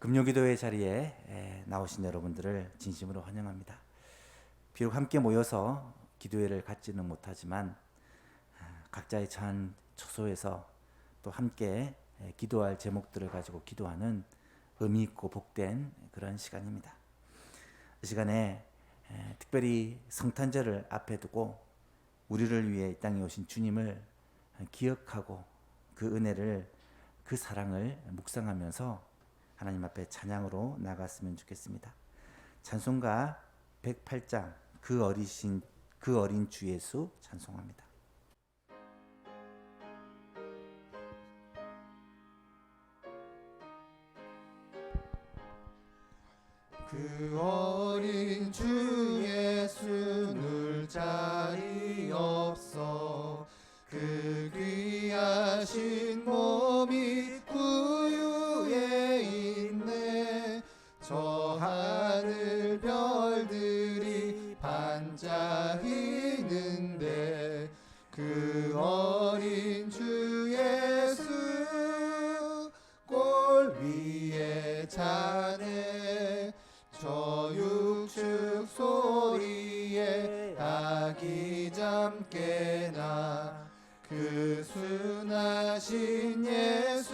금요기도회 자리에 나오신 여러분들을 진심으로 환영합니다. 비록 함께 모여서 기도회를 갖지는 못하지만 각자의 처한 처소에서 또 함께 기도할 제목들을 가지고 기도하는 의미 있고 복된 그런 시간입니다. 이 시간에 특별히 성탄절을 앞에 두고 우리를 위해 이 땅에 오신 주님을 기억하고 그 은혜를, 그 사랑을 묵상하면서 하나님 앞에 찬양으로 나갔으면 좋겠습니다. 찬송가 108장 그 어린 주 예수 찬송합니다. 그 어린 주 예수 늘 자리 없어 그 귀하신 몸이 구유에 있네. 저 하늘 별들이 반짝이는데 그 어린 주 예수 골 위에 자네. 저 육축 소리에 아기 잠 깨나 그 순하신 예수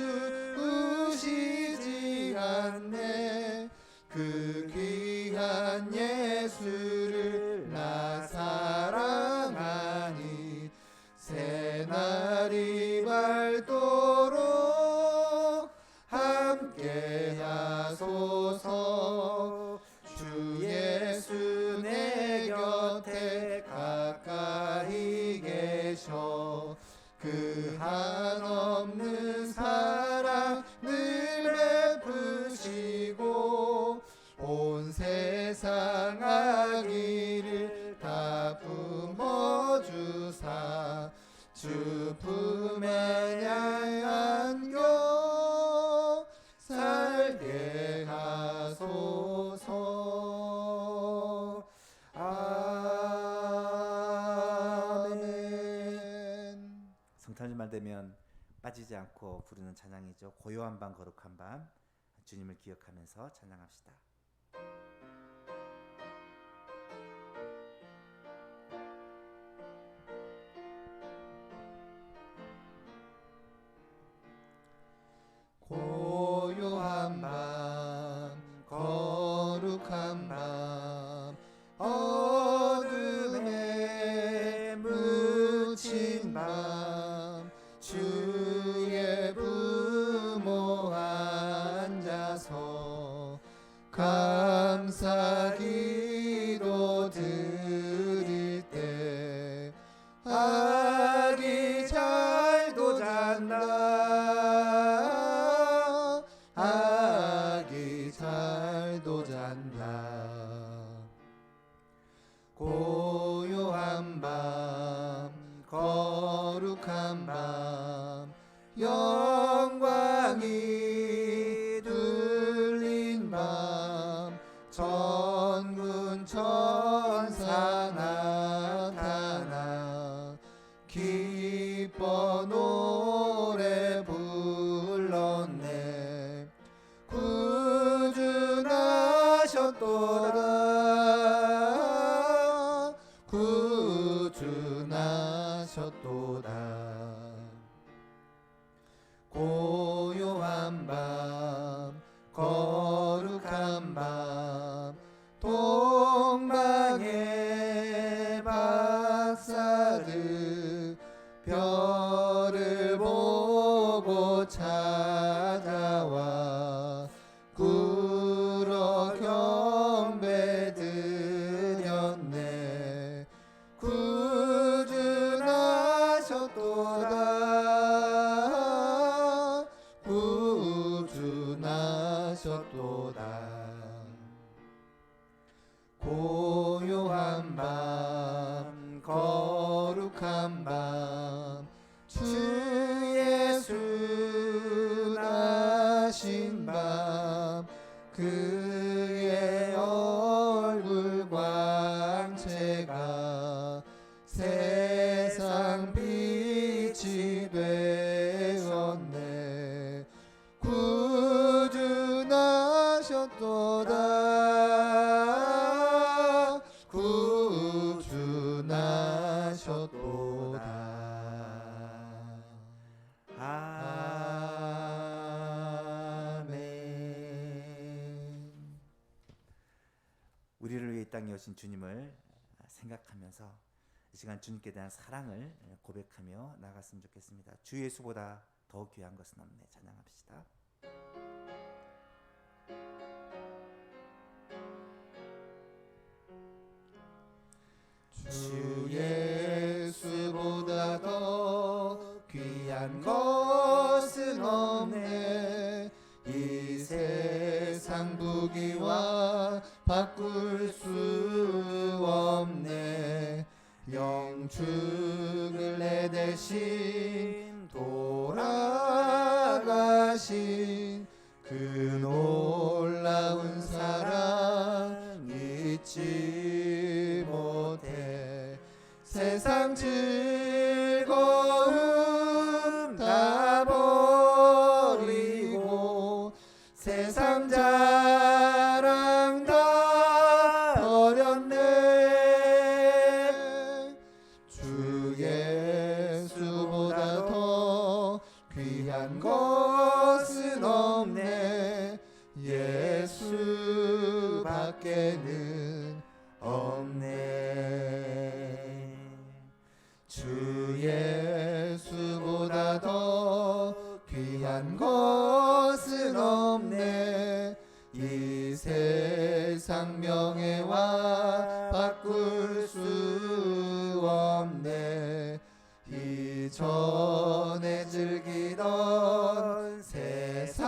우시지 않네. 그 귀한 예수를 나 사랑하니 새날이 밝도록 함께 하소서. 주 예수 내 곁에 가까이 계셔 그 한없는 사랑 늘 베푸시고 온 세상 악의를 다 품어주사 주 품에 안겨 살게 하소서. 아멘. 성탄절만 되면 빠지지 않고 부르는 찬양이죠. 고요한 밤 거룩한 밤, 주님을 기억하면서 찬양합시다. 고요한 밤 거룩한 밤 어둠에 묻힌 밤 주의 부모 앉아서 감사기도 드릴 때 아기 잘도 잔다. 아기 잘도 잔다. 고요한 밤 거룩한 밤 영광이 들린 밤 천군 천사 나타나 기뻐 노래 불렀네. 구주나셨도다. 구주나셨도다. 고요한 밤 거룩한 밤 동방의 박사들 별을 보고 찾아와 굴어 경배 드렸네. 구주나셨도다. 구주나셨도다. 고요한 밤 거룩한 밤 주 예수 나신 밤 그의 얼굴 광채가 세상 빛이 되었네. 구주나 하셨도다. 아멘. 우리를 위해 이 땅에 오신 주님을 생각하면서 이 시간 주님께 대한 사랑을 고백하며 나갔으면 좋겠습니다. 주 예수보다 더 귀한 것은 없네. 찬양합시다. 주 예수보다 더 귀한 것은 없네. 이 세상 부귀와 바꿀 수 없네. 영축을 내 대신 돌아가신 그 놀라운 사랑 잊지 못해. 세상 즐거움 다 버리고 세상 자랑 다 버렸네. 주 예수보다 더 귀한 것은 없네. 예수밖에는 없네. 주 예수보다 더 귀한 것은 없네. 이 세상 명예와 바꿀 수 없네. 이전에 즐기던 세상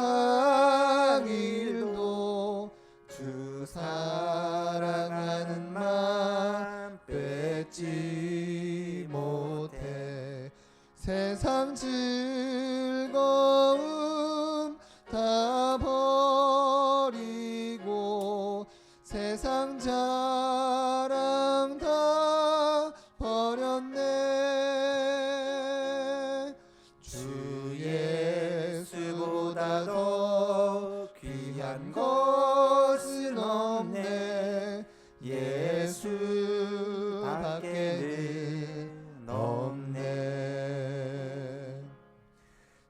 일도 주 사랑하는 맘 뺏지 못해. 세상 즐거움 다 버리고 세상 자랑 다 버렸네. 주 예수보다 더 귀한 것은 없네. 예수밖에는 없네.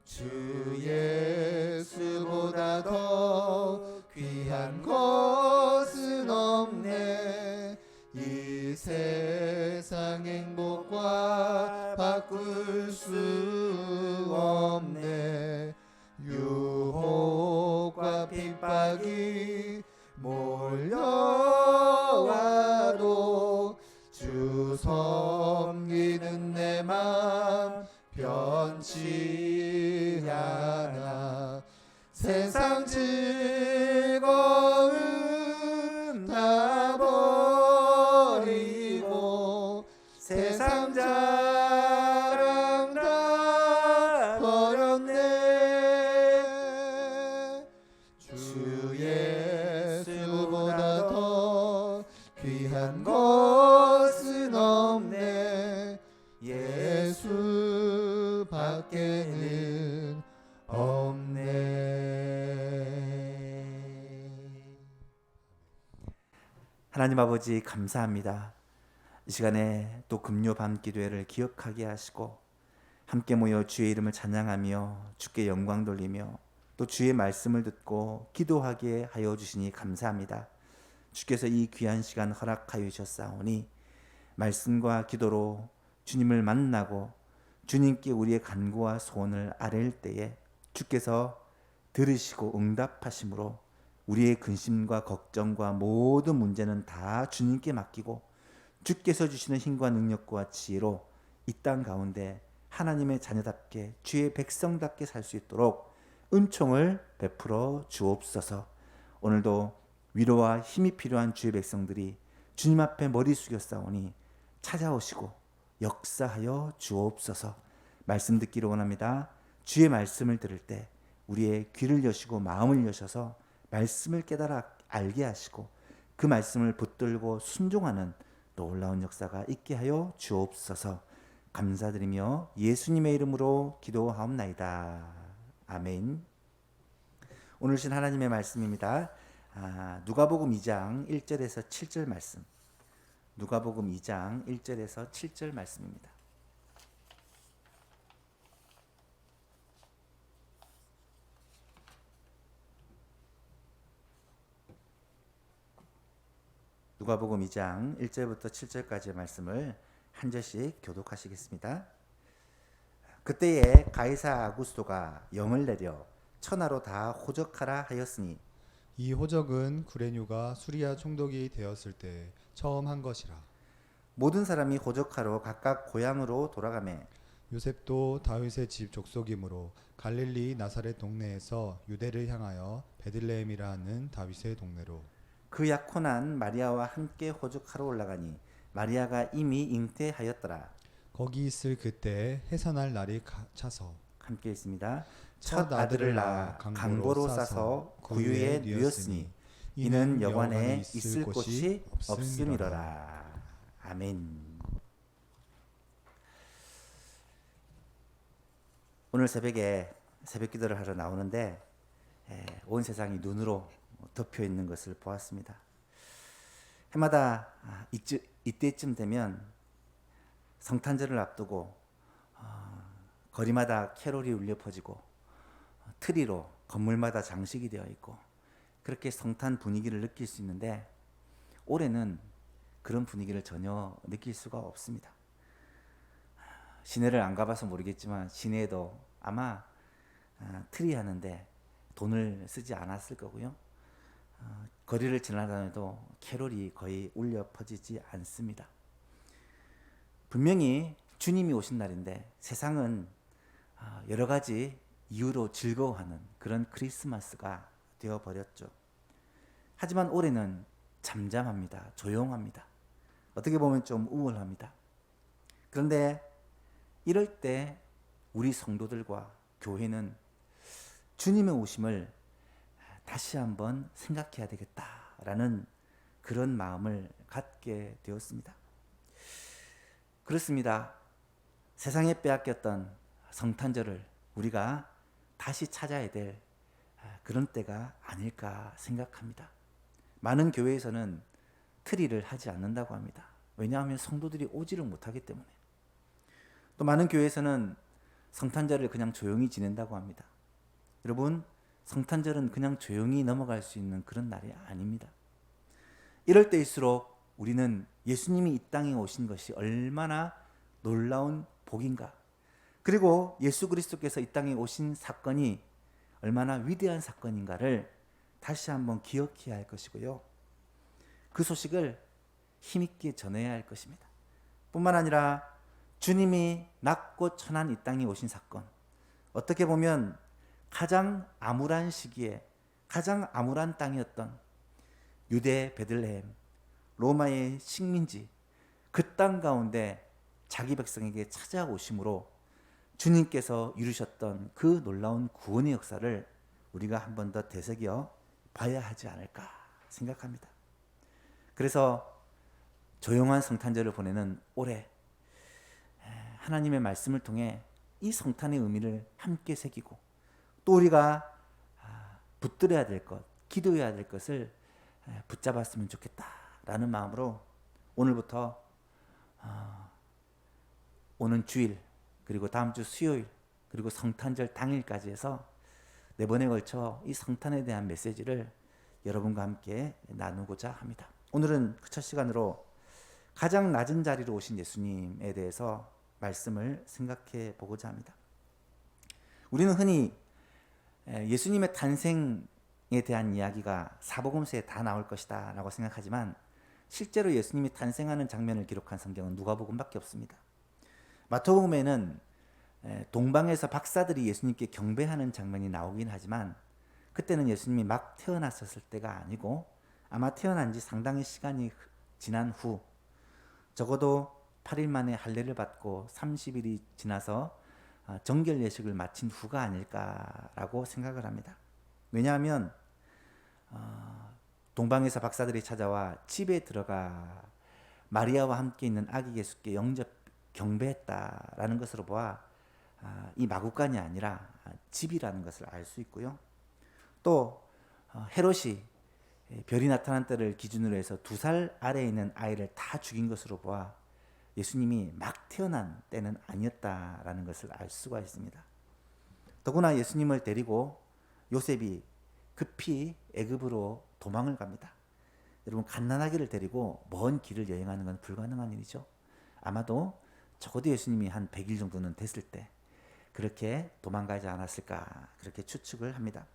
주 예수보다 더 귀한 것은 없네. 이 세상 행복과 바꿀 수 없네. 유혹과 핍박이 몰려와도 주 섬기는 내 맘 변치 않아. 세상 즐거움 다 버리고 세상 자랑 다 버렸네. 주 예수보다 더 귀한 것은 없네. 예수밖에는 없네. 하나님 아버지 감사합니다. 이 시간에 또 금요 밤 기도회를 기억하게 하시고 함께 모여 주의 이름을 찬양하며 주께 영광 돌리며 또 주의 말씀을 듣고 기도하게 하여 주시니 감사합니다. 주께서 이 귀한 시간 허락하여 주셨사오니 말씀과 기도로 주님을 만나고 주님께 우리의 간구와 소원을 아뢰일 때에 주께서 들으시고 응답하심으로 우리의 근심과 걱정과 모든 문제는 다 주님께 맡기고 주께서 주시는 힘과 능력과 지혜로 이 땅 가운데 하나님의 자녀답게 주의 백성답게 살 수 있도록 은총을 베풀어 주옵소서. 오늘도 위로와 힘이 필요한 주의 백성들이 주님 앞에 머리 숙였사오니 찾아오시고 역사하여 주옵소서. 말씀 듣기를 원합니다. 주의 말씀을 들을 때 우리의 귀를 여시고 마음을 여셔서 말씀을 깨달아 알게 하시고 그 말씀을 붙들고 순종하는 놀라운 역사가 있게 하여 주옵소서. 감사드리며 예수님의 이름으로 기도하옵나이다. 아멘. 오늘 신 하나님의 말씀입니다. 누가복음 2장 1절에서 7절 말씀. 누가복음 2장 1절에서 7절 말씀입니다. 누가복음 2장 1절부터 7절까지의 말씀을 한 절씩 교독하시겠습니다. 그때에 가이사 아구스토가 영을 내려 천하로 다 호적하라 하였으니 이 호적은 구레뉴가 수리아 총독이 되었을 때 처음 한 것이라. 모든 사람이 호적하러 각각 고향으로 돌아가매 요셉도 다윗의 집 족속이므로 갈릴리 나사렛 동네에서 유대를 향하여 베들레헴이라 하는 다윗의 동네로. 그 약혼한 마리아와 함께 호적하러 올라가니 마리아가 이미 잉태하였더라. 거기 있을 그때 해산할 날이 차서 함께 있습니다. 첫 아들을 낳아 강보로 싸서 구유에 누였으니 이는 여관에 있을 곳이 없음이로라. 아멘. 오늘 새벽에 새벽 기도를 하러 나오는데 온 세상이 눈으로 덮여 있는 것을 보았습니다. 해마다 이때쯤 되면 성탄절을 앞두고 거리마다 캐롤이 울려 퍼지고 트리로 건물마다 장식이 되어 있고 그렇게 성탄 분위기를 느낄 수 있는데 올해는 그런 분위기를 전혀 느낄 수가 없습니다. 시내를 안 가봐서 모르겠지만 시내에도 아마 트리 하는데 돈을 쓰지 않았을 거고요. 거리를 지나다녀도 캐롤이 거의 울려 퍼지지 않습니다. 분명히 주님이 오신 날인데 세상은 여러 가지 이유로 즐거워하는 그런 크리스마스가 되어버렸죠. 하지만 올해는 잠잠합니다. 조용합니다. 어떻게 보면 좀 우울합니다. 그런데 이럴 때 우리 성도들과 교회는 주님의 오심을 다시 한번 생각해야 되겠다라는 그런 마음을 갖게 되었습니다. 그렇습니다. 세상에 빼앗겼던 성탄절을 우리가 다시 찾아야 될 그런 때가 아닐까 생각합니다. 많은 교회에서는 트리를 하지 않는다고 합니다. 왜냐하면 성도들이 오지를 못하기 때문에. 또 많은 교회에서는 성탄절을 그냥 조용히 지낸다고 합니다. 여러분, 성탄절은 그냥 조용히 넘어갈 수 있는 그런 날이 아닙니다. 이럴 때일수록 우리는 예수님이 이 땅에 오신 것이 얼마나 놀라운 복인가, 그리고 예수 그리스도께서 이 땅에 오신 사건이 얼마나 위대한 사건인가를 다시 한번 기억해야 할 것이고요. 그 소식을 힘있게 전해야 할 것입니다. 뿐만 아니라 주님이 낮고 천한 이 땅에 오신 사건, 어떻게 보면 가장 암울한 시기에 가장 암울한 땅이었던 유대 베들레헴, 로마의 식민지, 그 땅 가운데 자기 백성에게 찾아오심으로 주님께서 이루셨던 그 놀라운 구원의 역사를 우리가 한 번 더 되새겨 봐야 하지 않을까 생각합니다. 그래서 조용한 성탄절을 보내는 올해 하나님의 말씀을 통해 이 성탄의 의미를 함께 새기고 또 우리가 붙들어야 될 것, 기도해야 될 것을 붙잡았으면 좋겠다라는 마음으로 오늘부터 오는 주일, 그리고 다음 주 수요일, 그리고 성탄절 당일까지 해서 4번에 걸쳐 이 성탄에 대한 메시지를 여러분과 함께 나누고자 합니다. 오늘은 그 첫 시간으로 가장 낮은 자리로 오신 예수님에 대해서 말씀을 생각해 보고자 합니다. 우리는 흔히 예수님의 탄생에 대한 이야기가 사복음서에 다 나올 것이다 라고 생각하지만 실제로 예수님이 탄생하는 장면을 기록한 성경은 누가복음밖에 없습니다. 마태복음에는 동방에서 박사들이 예수님께 경배하는 장면이 나오긴 하지만 그때는 예수님이 막 태어났었을 때가 아니고 아마 태어난 지 상당히 시간이 지난 후, 적어도 8일 만에 할례를 받고 30일이 지나서 정결 예식을 마친 후가 아닐까라고 생각을 합니다. 왜냐하면 동방에서 박사들이 찾아와 집에 들어가 마리아와 함께 있는 아기 예수께 영접 경배했다라는 것으로 보아 이 마구간이 아니라 집이라는 것을 알 수 있고요. 또 헤롯이 별이 나타난 때를 기준으로 해서 2살 아래에 있는 아이를 다 죽인 것으로 보아 예수님이 막 태어난 때는 아니었다라는 것을 알 수가 있습니다. 더구나 예수님을 데리고 요셉이 급히 애굽으로 도망을 갑니다. 여러분, 갓난아기를 데리고 먼 길을 여행하는 건 불가능한 일이죠. 아마도 적어도 예수님이 한 100일 정도는 됐을 때 그렇게 도망가지 않았을까, 그렇게 추측을 합니다.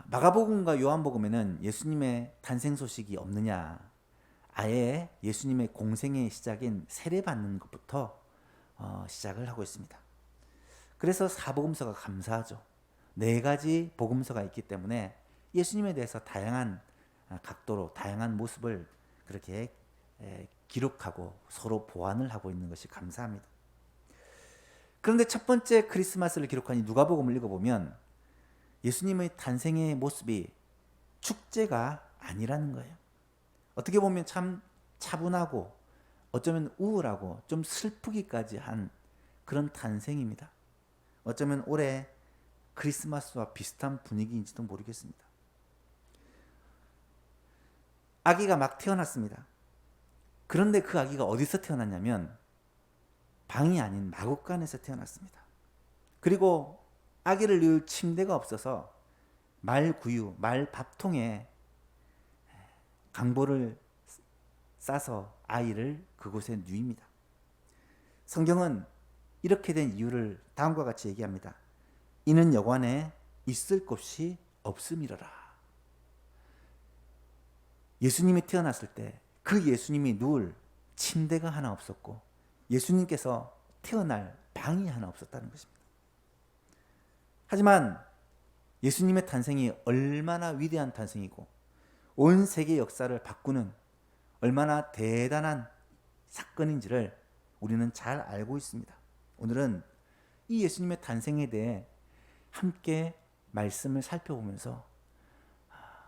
마가복음과 요한복음에는 예수님의 탄생 소식이 없느냐, 아예 예수님의 공생의 시작인 세례받는 것부터 시작을 하고 있습니다. 그래서 사복음서가 감사하죠. 4가지 복음서가 있기 때문에 예수님에 대해서 다양한 각도로 다양한 모습을 그렇게 기록하고 서로 보완을 하고 있는 것이 감사합니다. 그런데 첫 번째 크리스마스를 기록한 이 누가복음을 읽어보면 예수님의 탄생의 모습이 축제가 아니라는 거예요. 어떻게 보면 참 차분하고 어쩌면 우울하고 좀 슬프기까지 한 그런 탄생입니다. 어쩌면 올해 크리스마스와 비슷한 분위기인지도 모르겠습니다. 아기가 막 태어났습니다. 그런데 그 아기가 어디서 태어났냐면 방이 아닌 마구간에서 태어났습니다. 그리고 아기를 누울 침대가 없어서 말구유, 말밥통에 강보를 싸서 아이를 그곳에 누입니다. 성경은 이렇게 된 이유를 다음과 같이 얘기합니다. 이는 여관에 있을 곳이 없음이로라. 예수님이 태어났을 때 그 예수님이 누울 침대가 하나 없었고 예수님께서 태어날 방이 하나 없었다는 것입니다. 하지만 예수님의 탄생이 얼마나 위대한 탄생이고 온 세계 역사를 바꾸는 얼마나 대단한 사건인지를 우리는 잘 알고 있습니다. 오늘은 이 예수님의 탄생에 대해 함께 말씀을 살펴보면서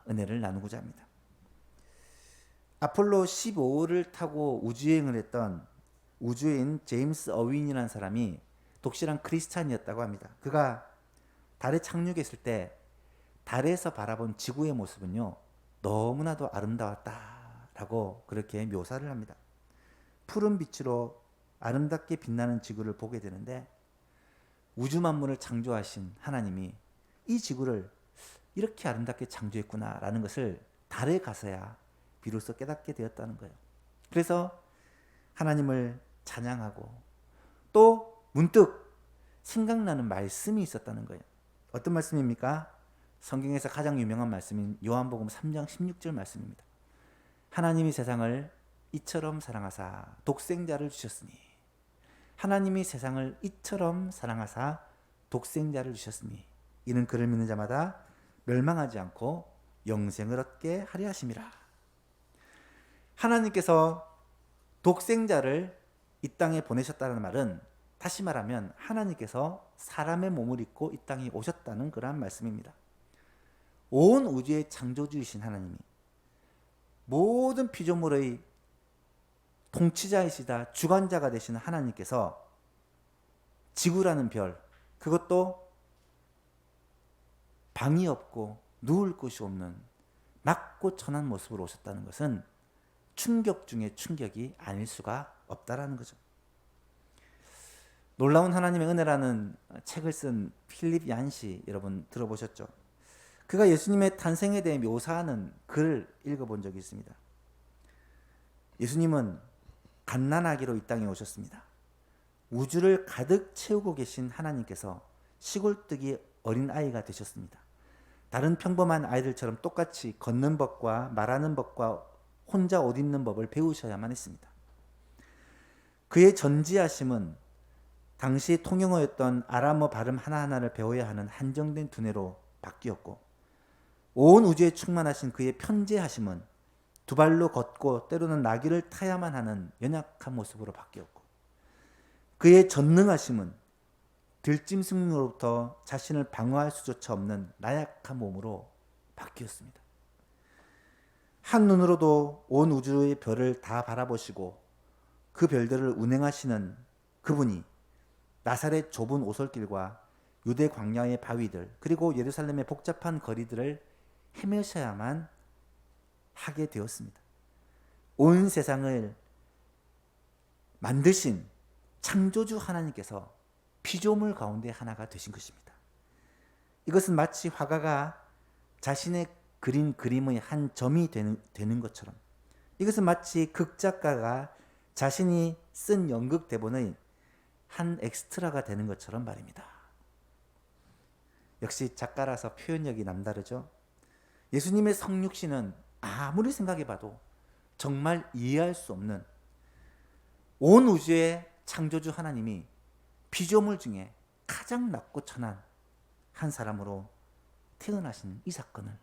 은혜를 나누고자 합니다. 아폴로 15호를 타고 우주여행을 했던 우주인 제임스 어윈이라는 사람이 독실한 크리스찬이었다고 합니다. 그가 달에 착륙했을 때 달에서 바라본 지구의 모습은요, 너무나도 아름다웠다라고 그렇게 묘사를 합니다. 푸른 빛으로 아름답게 빛나는 지구를 보게 되는데 우주 만물을 창조하신 하나님이 이 지구를 이렇게 아름답게 창조했구나라는 것을 달에 가서야 비로소 깨닫게 되었다는 거예요. 그래서 하나님을 찬양하고 또 문득 생각나는 말씀이 있었다는 거예요. 어떤 말씀입니까? 성경에서 가장 유명한 말씀인 요한복음 3장 16절 말씀입니다. 하나님이 세상을 이처럼 사랑하사 독생자를 주셨으니, 하나님이 세상을 이처럼 사랑하사 독생자를 주셨으니 이는 그를 믿는 자마다 멸망하지 않고 영생을 얻게 하려 하심이라. 하나님께서 독생자를 이 땅에 보내셨다는 말은 다시 말하면 하나님께서 사람의 몸을 입고 이 땅에 오셨다는 그러한 말씀입니다. 온 우주의 창조주이신 하나님이 모든 피조물의 통치자이시다 주관자가 되시는 하나님께서 지구라는 별, 그것도 방이 없고 누울 곳이 없는 낮고 천한 모습으로 오셨다는 것은 충격 중에 충격이 아닐 수가 없다라는 거죠. 놀라운 하나님의 은혜라는 책을 쓴 필립 얀시 여러분 들어보셨죠? 그가 예수님의 탄생에 대해 묘사하는 글을 읽어본 적이 있습니다. 예수님은 갓난아기로 이 땅에 오셨습니다. 우주를 가득 채우고 계신 하나님께서 시골뜨기 어린아이가 되셨습니다. 다른 평범한 아이들처럼 똑같이 걷는 법과 말하는 법과 혼자 옷 입는 법을 배우셔야만 했습니다. 그의 전지하심은 당시 통용어였던 아람어 발음 하나하나를 배워야 하는 한정된 두뇌로 바뀌었고, 온 우주에 충만하신 그의 편재하심은 두 발로 걷고 때로는 나귀를 타야만 하는 연약한 모습으로 바뀌었고, 그의 전능하심은 들짐승으로부터 자신을 방어할 수조차 없는 나약한 몸으로 바뀌었습니다. 한눈으로도 온 우주의 별을 다 바라보시고 그 별들을 운행하시는 그분이 나사렛 좁은 오솔길과 유대 광야의 바위들 그리고 예루살렘의 복잡한 거리들을 헤매셔야만 하게 되었습니다. 온 세상을 만드신 창조주 하나님께서 피조물 가운데 하나가 되신 것입니다. 이것은 마치 화가가 자신의 그린 그림의 한 점이 되는 것처럼, 이것은 마치 극작가가 자신이 쓴 연극 대본의 한 엑스트라가 되는 것처럼 말입니다. 역시 작가라서 표현력이 남다르죠. 예수님의 성육신은 아무리 생각해봐도 정말 이해할 수 없는, 온 우주의 창조주 하나님이 피조물 중에 가장 낮고 천한 한 사람으로 태어나신 이 사건을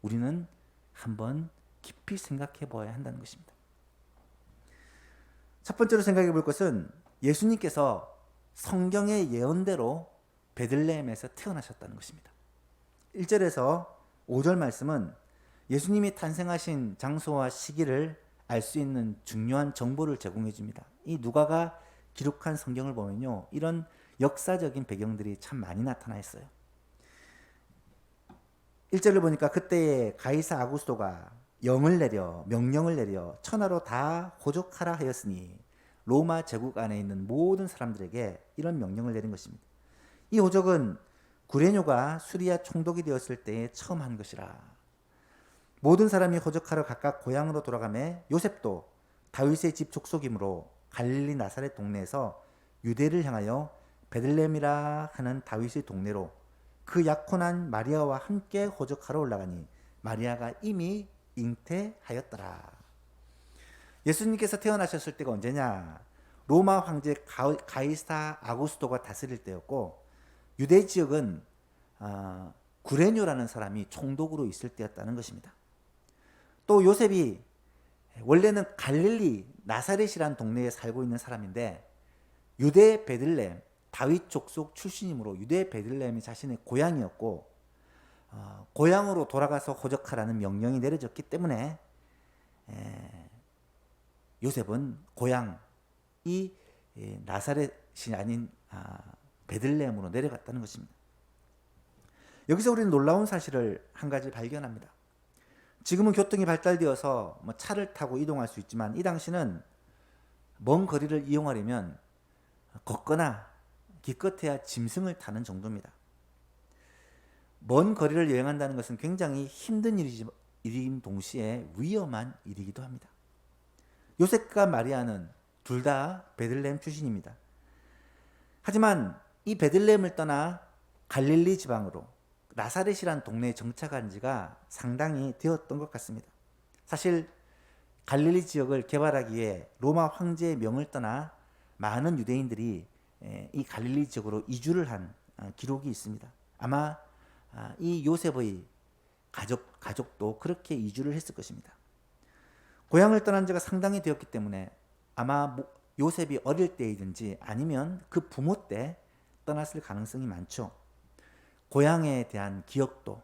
우리는 한번 깊이 생각해 보아야 한다는 것입니다. 첫 번째로 생각해 볼 것은 예수님께서 성경의 예언대로 베들레헴에서 태어나셨다는 것입니다. 1절에서 5절 말씀은 예수님이 탄생하신 장소와 시기를 알 수 있는 중요한 정보를 제공해 줍니다. 이 누가가 기록한 성경을 보면요, 이런 역사적인 배경들이 참 많이 나타나 있어요. 1절을 보니까 그때에 가이사 아구스토가 명령을 내려 천하로 다 호족하라 하였으니 로마 제국 안에 있는 모든 사람들에게 이런 명령을 내린 것입니다. 이 호족은 구레뇨가 수리아 총독이 되었을 때에 처음 한 것이라. 모든 사람이 호족하러 각각 고향으로 돌아가매 요셉도 다윗의 집 족속이므로 갈릴리 나사렛 동네에서 유대를 향하여 베들레헴이라 하는 다윗의 동네로 그 약혼한 마리아와 함께 호족하러 올라가니 마리아가 이미 잉태하였더라. 예수님께서 태어나셨을 때가 언제냐? 로마 황제 가이사 아구스토가 다스릴 때였고, 유대 지역은 구레뇨라는 사람이 총독으로 있을 때였다는 것입니다. 또 요셉이 원래는 갈릴리 나사렛이라는 동네에 살고 있는 사람인데, 유대 베들레헴 다윗 족속 출신이므로 유대 베들레헴이 자신의 고향이었고, 고향으로 돌아가서 호적하라는 명령이 내려졌기 때문에 요셉은 고향이 나사렛이 아닌 베들레헴으로 내려갔다는 것입니다. 여기서 우리는 놀라운 사실을 한 가지 발견합니다. 지금은 교통이 발달되어서 차를 타고 이동할 수 있지만, 이 당시는 먼 거리를 이용하려면 걷거나 기껏해야 짐승을 타는 정도입니다. 먼 거리를 여행한다는 것은 굉장히 힘든 일인 동시에 위험한 일이기도 합니다. 요셉과 마리아는 둘 다 베들레헴 출신입니다. 하지만 이 베들레헴을 떠나 갈릴리 지방으로 나사렛이라는 동네에 정착한 지가 상당히 되었던 것 같습니다. 사실 갈릴리 지역을 개발하기 위해 로마 황제의 명을 떠나 많은 유대인들이 이 갈릴리 지역으로 이주를 한 기록이 있습니다. 아마 이 요셉의 가족도 그렇게 이주를 했을 것입니다. 고향을 떠난 지가 상당히 되었기 때문에 아마 요셉이 어릴 때이든지 아니면 그 부모 때 떠났을 가능성이 많죠. 고향에 대한 기억도,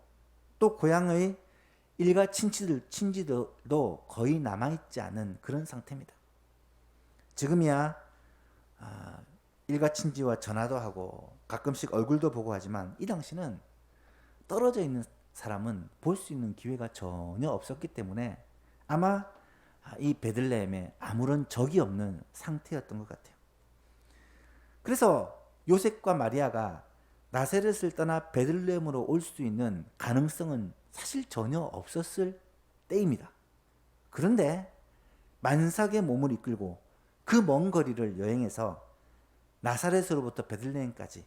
또 고향의 일가 친지들도 거의 남아있지 않은 그런 상태입니다. 지금이야 일가 친지와 전화도 하고 가끔씩 얼굴도 보고 하지만, 이 당시는 떨어져 있는 사람은 볼 수 있는 기회가 전혀 없었기 때문에 아마 이 베들레헴에 아무런 적이 없는 상태였던 것 같아요. 그래서 요셉과 마리아가 나사렛을 떠나 베들레헴으로 올 수 있는 가능성은 사실 전혀 없었을 때입니다. 그런데 만삭의 몸을 이끌고 그 먼 거리를 여행해서 나사렛으로부터 베들레헴까지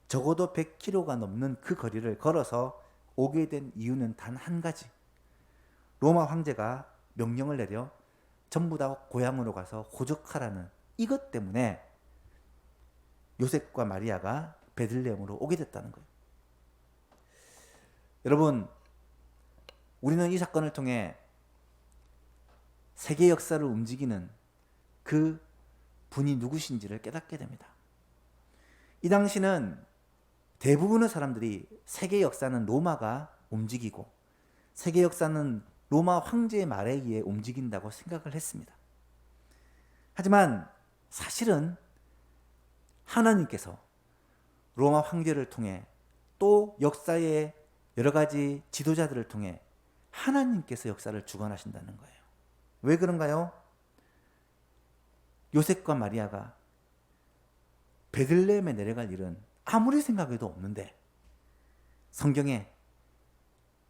적어도 100km가 넘는 그 거리를 걸어서 오게 된 이유는 단 한 가지. 로마 황제가 명령을 내려 전부 다 고향으로 가서 호적하라는 이것 때문에 요셉과 마리아가 베들레헴으로 오게 됐다는 거예요. 여러분, 우리는 이 사건을 통해 세계 역사를 움직이는 그 분이 누구신지를 깨닫게 됩니다. 이 당시는 대부분의 사람들이 세계 역사는 로마가 움직이고 세계 역사는 로마 황제의 말에 의해 움직인다고 생각을 했습니다. 하지만 사실은 하나님께서 로마 황제를 통해 또 역사의 여러 가지 지도자들을 통해 하나님께서 역사를 주관하신다는 거예요. 왜 그런가요? 요셉과 마리아가 베들레헴에 내려갈 일은 아무리 생각해도 없는데 성경에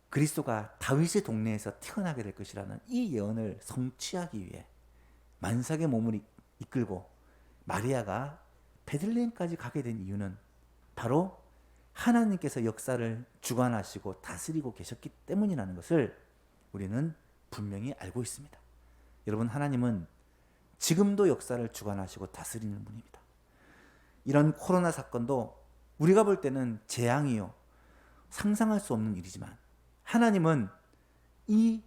그리스도가 다윗의 동네에서 태어나게 될 것이라는 이 예언을 성취하기 위해 만삭의 몸을 이끌고 마리아가 베들레헴까지 가게 된 이유는 바로 하나님께서 역사를 주관하시고 다스리고 계셨기 때문이라는 것을 우리는 분명히 알고 있습니다. 여러분, 하나님은 지금도 역사를 주관하시고 다스리는 분입니다. 이런 코로나 사건도 우리가 볼 때는 재앙이요, 상상할 수 없는 일이지만 하나님은 이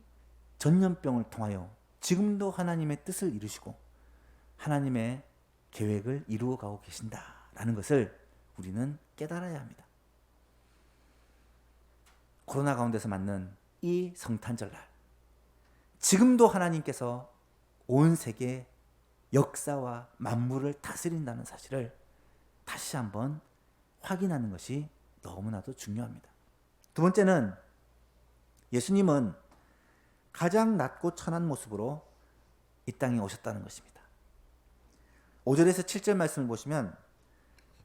전염병을 통하여 지금도 하나님의 뜻을 이루시고 하나님의 계획을 이루어가고 계신다라는 것을 우리는 깨달아야 합니다. 코로나 가운데서 맞는 이 성탄절날, 지금도 하나님께서 온 세계 역사와 만물을 다스린다는 사실을 다시 한번 확인하는 것이 너무나도 중요합니다. 두 번째는 예수님은 가장 낮고 천한 모습으로 이 땅에 오셨다는 것입니다. 5절에서 7절 말씀을 보시면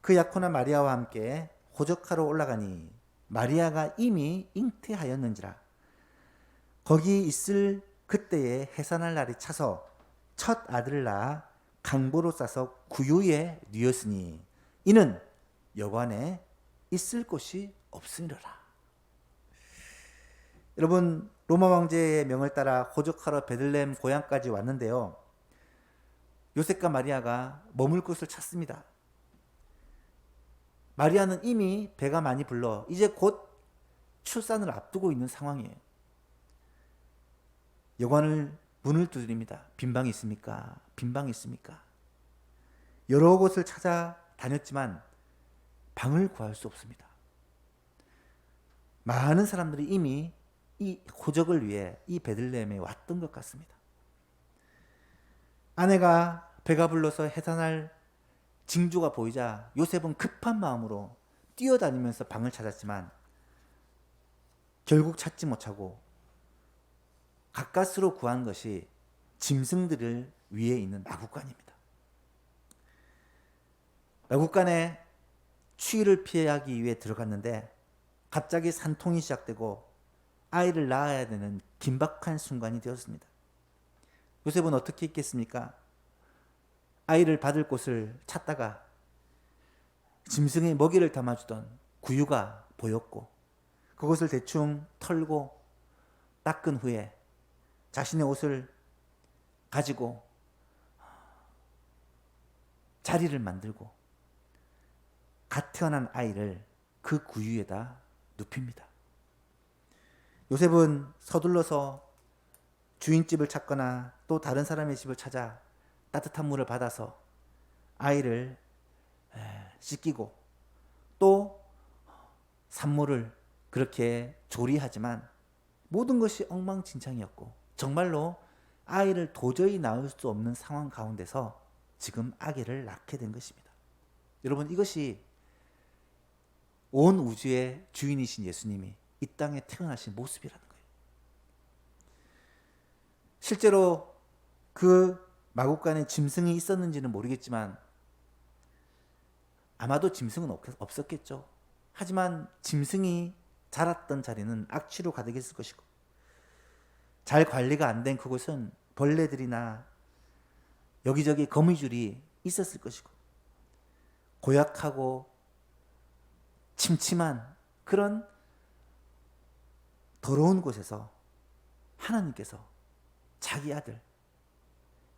그 약혼한 마리아와 함께 호적하러 올라가니 마리아가 이미 잉태하였는지라 거기 있을 그때에 해산할 날이 차서 첫 아들을 낳아 강보로 싸서 구유에 뉘었으니 이는 여관에 있을 곳이 없으리라. 여러분, 로마 황제의 명을 따라 호적하러 베들레헴 고향까지 왔는데요, 요셉과 마리아가 머물 곳을 찾습니다. 마리아는 이미 배가 많이 불러 이제 곧 출산을 앞두고 있는 상황이에요. 여관을 문을 두드립니다. 빈방이 있습니까? 빈방이 있습니까? 여러 곳을 찾아다녔지만 방을 구할 수 없습니다. 많은 사람들이 이미 이 호적을 위해 이 베들레헴에 왔던 것 같습니다. 아내가 배가 불러서 해산할 징조가 보이자 요셉은 급한 마음으로 뛰어다니면서 방을 찾았지만 결국 찾지 못하고 가까스로 구한 것이 짐승들을 위에 있는 마구간입니다. 마구간에 추위를 피하기 위해 들어갔는데 갑자기 산통이 시작되고 아이를 낳아야 되는 긴박한 순간이 되었습니다. 요셉은 어떻게 했겠습니까? 아이를 받을 곳을 찾다가 짐승의 먹이를 담아주던 구유가 보였고 그것을 대충 털고 닦은 후에 자신의 옷을 가지고 자리를 만들고 갓 태어난 아이를 그 구유에다 눕힙니다. 요셉은 서둘러서 주인집을 찾거나 또 다른 사람의 집을 찾아 따뜻한 물을 받아서 아이를 씻기고 또 산모를 그렇게 조리하지만 모든 것이 엉망진창이었고 정말로 아이를 도저히 낳을 수 없는 상황 가운데서 지금 아기를 낳게 된 것입니다. 여러분, 이것이 온 우주의 주인이신 예수님이 이 땅에 태어나신 모습이라는 거예요. 실제로 그 마구간에 짐승이 있었는지는 모르겠지만 아마도 짐승은 없었겠죠. 하지만 짐승이 자랐던 자리는 악취로 가득했을 것이고 잘 관리가 안 된 그곳은 벌레들이나 여기저기 거미줄이 있었을 것이고 고약하고 침침한 그런 더러운 곳에서 하나님께서 자기 아들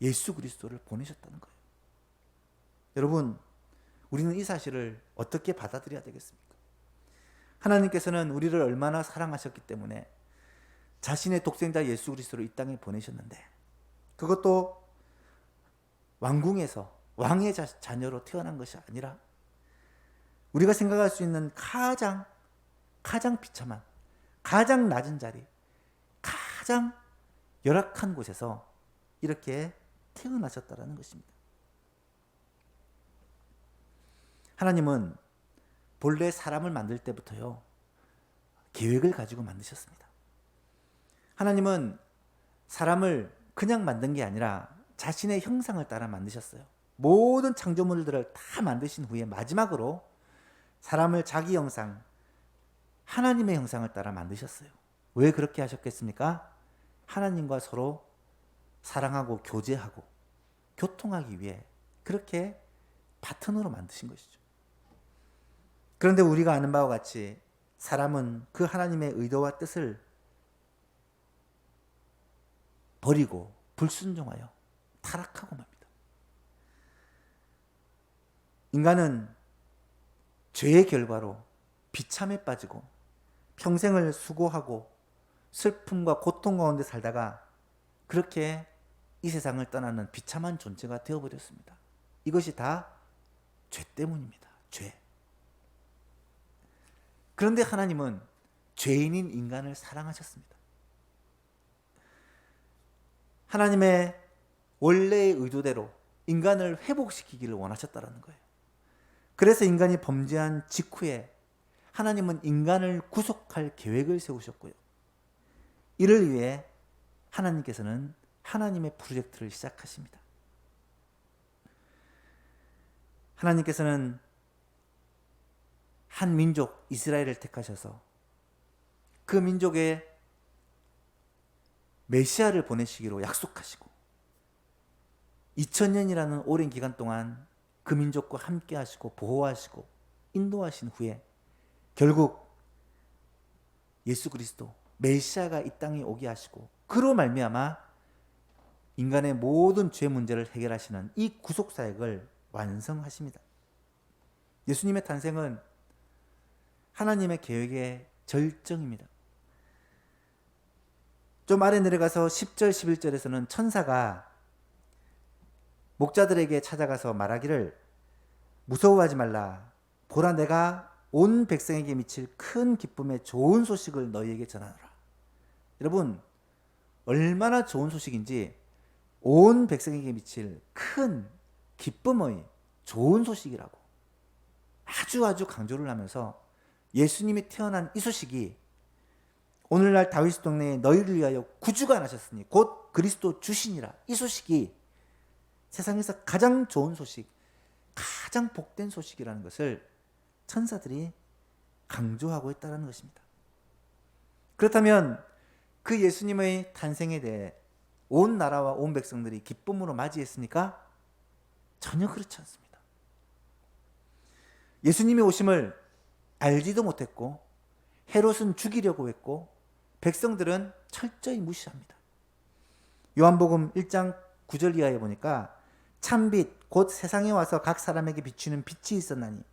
예수 그리스도를 보내셨다는 거예요. 여러분, 우리는 이 사실을 어떻게 받아들여야 되겠습니까? 하나님께서는 우리를 얼마나 사랑하셨기 때문에 자신의 독생자 예수 그리스도를 이 땅에 보내셨는데 그것도 왕궁에서 왕의 자녀로 태어난 것이 아니라 우리가 생각할 수 있는 가장 비참한 가장 낮은 자리 가장 열악한 곳에서 이렇게 태어나셨다라는 것입니다. 하나님은 본래 사람을 만들 때부터요 계획을 가지고 만드셨습니다. 하나님은 사람을 그냥 만든 게 아니라 자신의 형상을 따라 만드셨어요. 모든 창조물들을 다 만드신 후에 마지막으로 사람을 자기 형상, 하나님의 형상을 따라 만드셨어요. 왜 그렇게 하셨겠습니까? 하나님과 서로 사랑하고 교제하고 교통하기 위해 그렇게 파트너로 만드신 것이죠. 그런데 우리가 아는 바와 같이 사람은 그 하나님의 의도와 뜻을 버리고 불순종하여 타락하고 맙니다. 인간은 죄의 결과로 비참에 빠지고 평생을 수고하고 슬픔과 고통 가운데 살다가 그렇게 이 세상을 떠나는 비참한 존재가 되어버렸습니다. 이것이 다 죄 때문입니다. 죄. 그런데 하나님은 죄인인 인간을 사랑하셨습니다. 하나님의 원래의 의도대로 인간을 회복시키기를 원하셨다는 거예요. 그래서 인간이 범죄한 직후에 하나님은 인간을 구속할 계획을 세우셨고요. 이를 위해 하나님께서는 하나님의 프로젝트를 시작하십니다. 하나님께서는 한 민족 이스라엘을 택하셔서 그 민족에 메시아를 보내시기로 약속하시고 2000년이라는 오랜 기간 동안 그 민족과 함께 하시고 보호하시고 인도하신 후에 결국 예수 그리스도 메시아가 이 땅에 오게 하시고 그로 말미암아 인간의 모든 죄 문제를 해결하시는 이 구속 사역을 완성하십니다. 예수님의 탄생은 하나님의 계획의 절정입니다. 좀 아래 내려가서 10절 11절에서는 천사가 목자들에게 찾아가서 말하기를 무서워하지 말라. 보라 내가 온 백성에게 미칠 큰 기쁨의 좋은 소식을 너희에게 전하노라. 여러분 얼마나 좋은 소식인지 온 백성에게 미칠 큰 기쁨의 좋은 소식이라고 아주 강조를 하면서 예수님이 태어난 이 소식이 오늘날 다윗 동네에 너희를 위하여 구주가 나셨으니 곧 그리스도 주시니라. 이 소식이 세상에서 가장 좋은 소식, 가장 복된 소식이라는 것을 천사들이 강조하고 있다는 것입니다. 그렇다면 그 예수님의 탄생에 대해 온 나라와 온 백성들이 기쁨으로 맞이했습니까? 전혀 그렇지 않습니다. 예수님의 오심을 알지도 못했고 헤롯은 죽이려고 했고 백성들은 철저히 무시합니다. 요한복음 1장 9절 이하에 보니까 참빛 곧 세상에 와서 각 사람에게 비추는 빛이 있었나니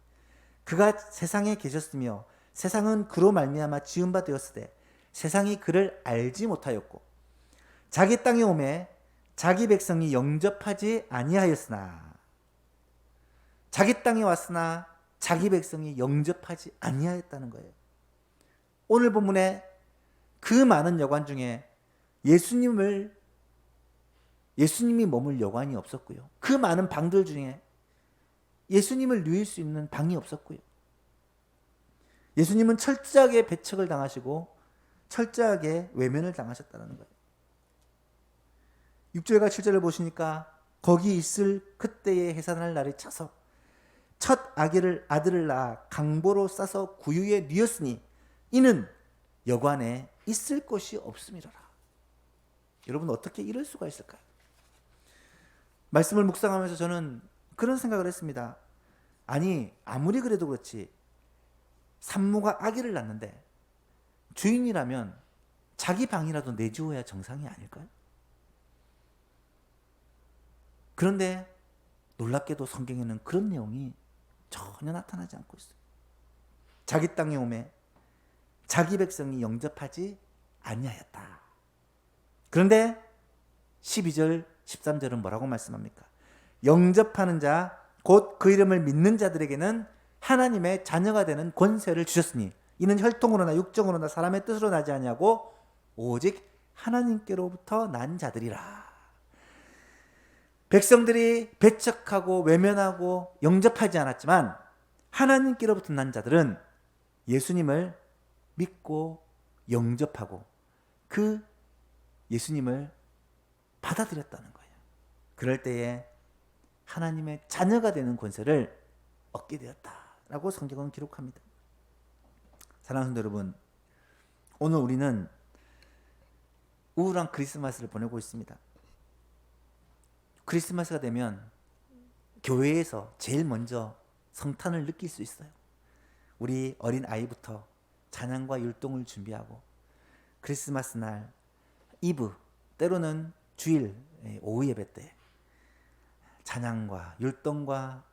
그가 세상에 계셨으며 세상은 그로 말미암아 지은 바 되었으되 세상이 그를 알지 못하였고 자기 땅에 오매 자기 백성이 영접하지 아니하였으나 자기 땅에 왔으나 자기 백성이 영접하지 아니하였다는 거예요. 오늘 본문에 그 많은 여관 중에 예수님이 머물 여관이 없었고요. 그 많은 방들 중에 예수님을 누일 수 있는 방이 없었고요. 예수님은 철저하게 배척을 당하시고 철저하게 외면을 당하셨다는 거예요. 6절과 7절을 보시니까 거기 있을 그때의 해산할 날이 차서 첫 아들을 낳아 강보로 싸서 구유에 뉘었으니 이는 여관에 있을 곳이 없음이로라. 여러분 어떻게 이럴 수가 있을까요? 말씀을 묵상하면서 저는 그런 생각을 했습니다. 아니 아무리 그래도 그렇지 산모가 아기를 낳는데 주인이라면 자기 방이라도 내주어야 정상이 아닐까요? 그런데 놀랍게도 성경에는 그런 내용이 전혀 나타나지 않고 있어요. 자기 땅에 오매 자기 백성이 영접하지 아니하였다. 그런데 12절 13절은 뭐라고 말씀합니까? 영접하는 자 곧 그 이름을 믿는 자들에게는 하나님의 자녀가 되는 권세를 주셨으니 이는 혈통으로나 육정으로나 사람의 뜻으로 나지 아니하고 오직 하나님께로부터 난 자들이라. 백성들이 배척하고 외면하고 영접하지 않았지만 하나님께로부터 난 자들은 예수님을 믿고 영접하고 그 예수님을 받아들였다는 거예요. 그럴 때에 하나님의 자녀가 되는 권세를 얻게 되었다라고 성경은 기록합니다. 사랑하는 성도 여러분, 오늘 우리는 우울한 크리스마스를 보내고 있습니다. 크리스마스가 되면 교회에서 제일 먼저 성탄을 느낄 수 있어요. 우리 어린 아이부터 찬양과 율동을 준비하고 크리스마스 날 이브, 때로는 주일 오후 예배 때 찬양과 율동과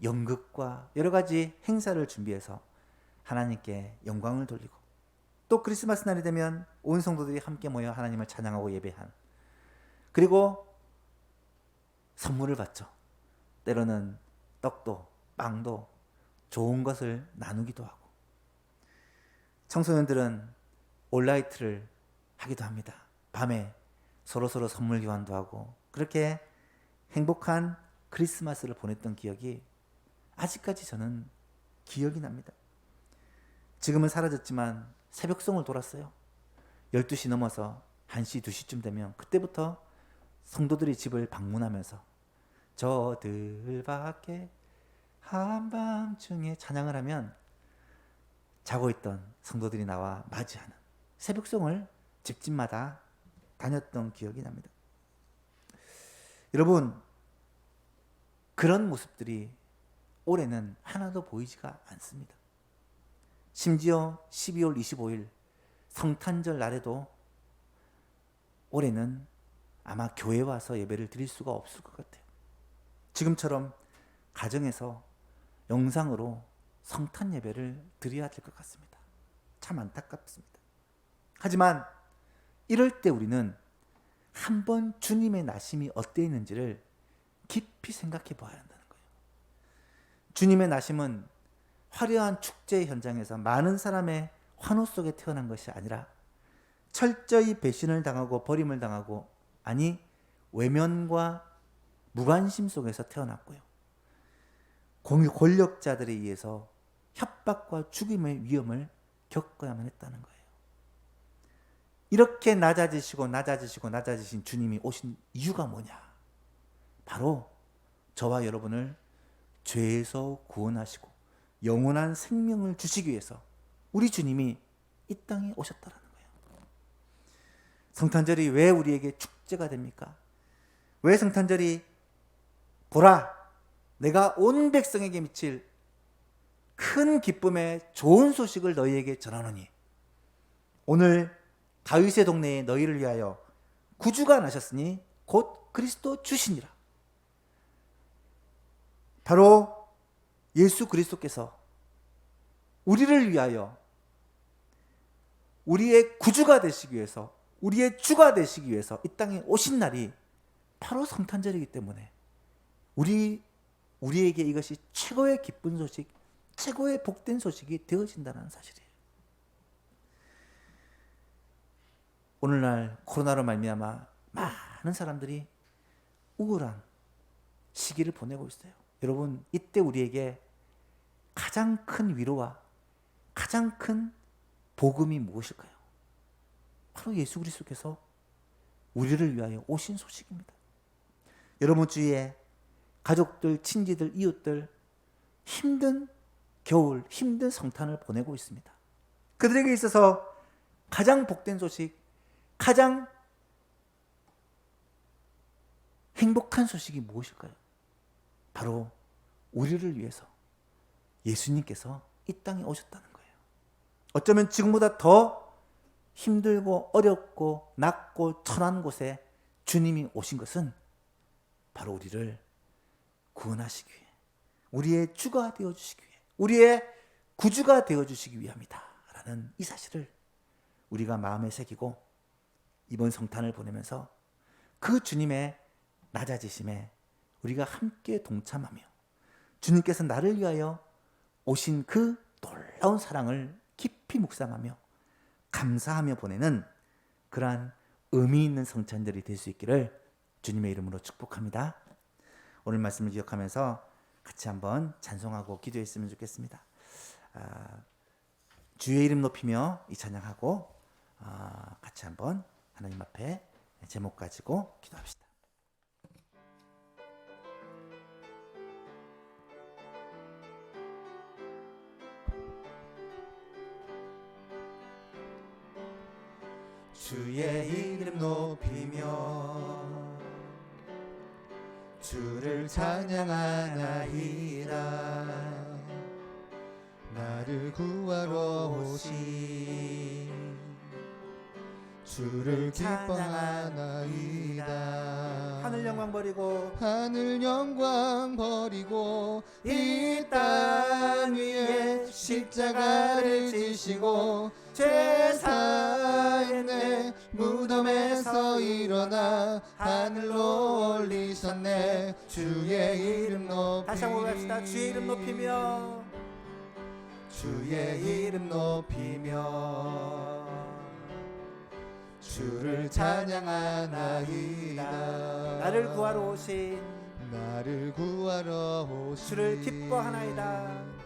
연극과 여러 가지 행사를 준비해서 하나님께 영광을 돌리고, 또 크리스마스 날이 되면 온 성도들이 함께 모여 하나님을 찬양하고 예배한, 그리고 선물을 받죠. 때로는 떡도 빵도 좋은 것을 나누기도 하고, 청소년들은 올라이트를 하기도 합니다. 밤에 서로서로 선물 교환도 하고, 그렇게 행복한 크리스마스를 보냈던 기억이 아직까지 저는 기억이 납니다. 지금은 사라졌지만 새벽송을 돌았어요. 12시 넘어서 1시, 2시쯤 되면 그때부터 성도들이 집을 방문하면서 저들 밖에 한밤중에 찬양을 하면 자고 있던 성도들이 나와 맞이하는 새벽송을 집집마다 다녔던 기억이 납니다. 여러분, 그런 모습들이 올해는 하나도 보이지가 않습니다. 심지어 12월 25일 성탄절 날에도 올해는 아마 교회 와서 예배를 드릴 수가 없을 것 같아요. 지금처럼 가정에서 영상으로 성탄 예배를 드려야 될 것 같습니다. 참 안타깝습니다. 하지만 이럴 때 우리는 한번 주님의 나심이 어땠는지를 깊이 생각해 봐야 한다는 거예요. 주님의 나심은 화려한 축제 현장에서 많은 사람의 환호 속에 태어난 것이 아니라 철저히 배신을 당하고 버림을 당하고, 아니 외면과 무관심 속에서 태어났고요. 권력자들에 의해서 협박과 죽임의 위험을 겪어야만 했다는 거예요. 이렇게 낮아지신 주님이 오신 이유가 뭐냐? 바로 저와 여러분을 죄에서 구원하시고 영원한 생명을 주시기 위해서 우리 주님이 이 땅에 오셨다는 거예요. 성탄절이 왜 우리에게 축제가 됩니까? 왜 성탄절이 보라, 내가 온 백성에게 미칠 큰 기쁨의 좋은 소식을 너희에게 전하노니 오늘 다윗의 동네에 너희를 위하여 구주가 나셨으니 곧 그리스도 주시니라. 바로 예수 그리스도께서 우리를 위하여 우리의 구주가 되시기 위해서, 우리의 주가 되시기 위해서 이 땅에 오신 날이 바로 성탄절이기 때문에 우리에게 이것이 최고의 기쁜 소식, 최고의 복된 소식이 되어진다는 사실이에요. 오늘날 코로나로 말미암아 많은 사람들이 우울한 시기를 보내고 있어요. 여러분, 이때 우리에게 가장 큰 위로와 가장 큰 복음이 무엇일까요? 바로 예수 그리스도께서 우리를 위하여 오신 소식입니다. 여러분 주위에 가족들, 친지들, 이웃들 힘든 겨울, 힘든 성탄을 보내고 있습니다. 그들에게 있어서 가장 복된 소식, 가장 행복한 소식이 무엇일까요? 바로 우리를 위해서 예수님께서 이 땅에 오셨다는 거예요. 어쩌면 지금보다 더 힘들고 어렵고 낮고 천한 곳에 주님이 오신 것은 바로 우리를 구원하시기 위해, 우리의 주가 되어주시기 위해, 우리의 구주가 되어주시기 위함이다 라는 이 사실을 우리가 마음에 새기고 이번 성탄을 보내면서 그 주님의 낮아지심에 우리가 함께 동참하며 주님께서 나를 위하여 오신 그 놀라운 사랑을 깊이 묵상하며 감사하며 보내는 그러한 의미 있는 성탄절이 될 수 있기를 주님의 이름으로 축복합니다. 오늘 말씀을 기억하면서 같이 한번 찬송하고 기도했으면 좋겠습니다. 주의 이름 높이며 이 찬양하고 같이 한번 하나님 앞에 제목 가지고 기도합시다. 주의 이름 높이며 주를 찬양하나이다. 나를 구하러 오신 주를 기뻐하나이다. 하늘 영광 버리고 하늘 영광 버리고 이 땅 위에 십자가를 지시고 죄 사했네. 무덤에서 일어나 하늘로 올리셨네. 주의 이름 높이리. 다시 한번 합시다. 주의 이름 높이며 주의 이름 높이며 주를 찬양하나이다. 나를 구하러 오신 나를 구하러 오신 주를 기뻐하나이다.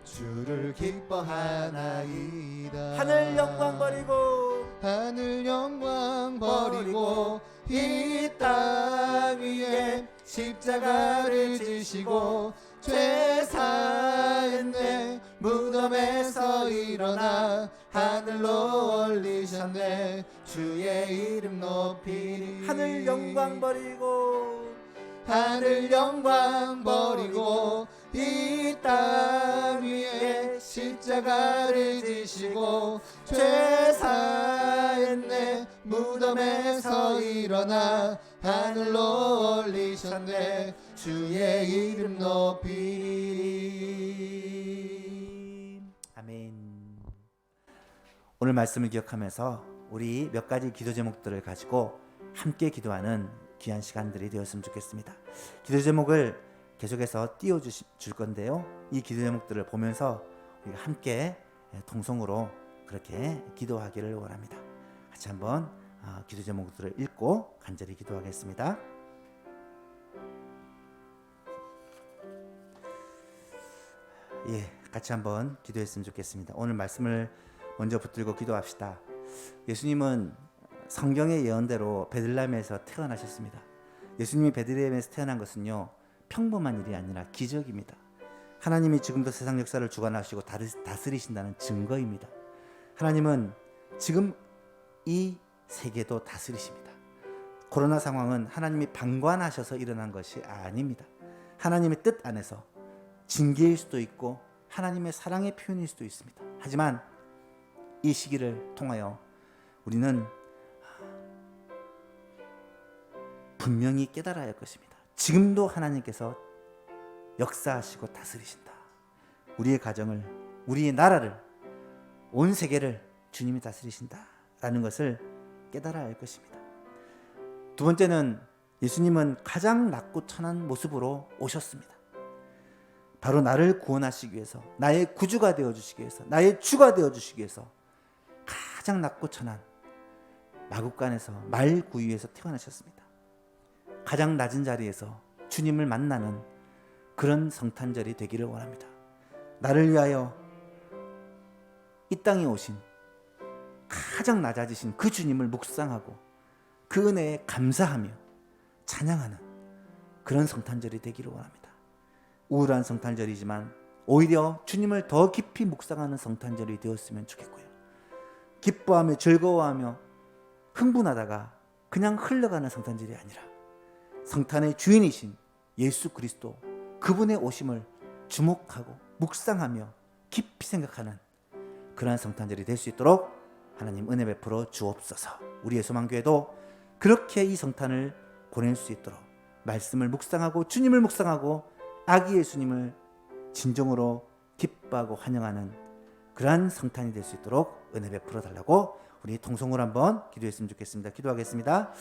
주를 기뻐하나이다. 하늘 영광 버리고 하늘 영광 버리고 이 땅 위에 십자가를 지시고 죄 사했네. 무덤에서 일어나 하늘로 올리셨네. 주의 이름 높이리. 하늘 영광 버리고 하늘 영광 버리고 이 땅 위에 십자가를 지시고 죄 사했네. 무덤에서 일어나 하늘로 올리셨네. 주의 이름 높이리. 아멘. 오늘 말씀을 기억하면서 우리 몇 가지 기도 제목들을 가지고 함께 기도하는 귀한 시간들이 되었으면 좋겠습니다. 기도 제목을 계속해서 띄워줄 건데요, 이 기도 제목들을 보면서 우리가 함께 통성으로 그렇게 기도하기를 원합니다. 같이 한번 기도 제목들을 읽고 간절히 기도하겠습니다. 같이 한번 기도했으면 좋겠습니다. 오늘 말씀을 먼저 붙들고 기도합시다. 예수님은 성경의 예언대로 베들레헴에서 태어나셨습니다. 예수님이 베들레헴에서 태어난 것은요, 평범한 일이 아니라 기적입니다. 하나님이 지금도 세상 역사를 주관하시고 다스리신다는 증거입니다. 하나님은 지금 이 세계도 다스리십니다. 코로나 상황은 하나님이 방관하셔서 일어난 것이 아닙니다. 하나님의 뜻 안에서 징계일 수도 있고 하나님의 사랑의 표현일 수도 있습니다. 하지만 이 시기를 통하여 우리는 분명히 깨달아야 할 것입니다. 지금도 하나님께서 역사하시고 다스리신다. 우리의 가정을, 우리의 나라를, 온 세계를 주님이 다스리신다라는 것을 깨달아야 할 것입니다. 두 번째는 예수님은 가장 낮고 천한 모습으로 오셨습니다. 바로 나를 구원하시기 위해서, 나의 구주가 되어주시기 위해서, 나의 주가 되어주시기 위해서 가장 낮고 천한 마국간에서 말구유에서 태어나셨습니다. 가장 낮은 자리에서 주님을 만나는 그런 성탄절이 되기를 원합니다. 나를 위하여 이 땅에 오신 가장 낮아지신 그 주님을 묵상하고 그 은혜에 감사하며 찬양하는 그런 성탄절이 되기를 원합니다. 우울한 성탄절이지만 오히려 주님을 더 깊이 묵상하는 성탄절이 되었으면 좋겠고요. 기뻐하며 즐거워하며 흥분하다가 그냥 흘러가는 성탄절이 아니라 성탄의 주인이신 예수 그리스도, 그분의 오심을 주목하고 묵상하며 깊이 생각하는 그러한 성탄절이 될 수 있도록 하나님 은혜 베풀어 주옵소서. 우리의 소망교회도 그렇게 이 성탄을 보낼 수 있도록 말씀을 묵상하고 주님을 묵상하고 아기 예수님을 진정으로 기뻐하고 환영하는 그러한 성탄이 될 수 있도록 은혜 베풀어 달라고 우리 통성으로 한번 기도했으면 좋겠습니다. 기도하겠습니다.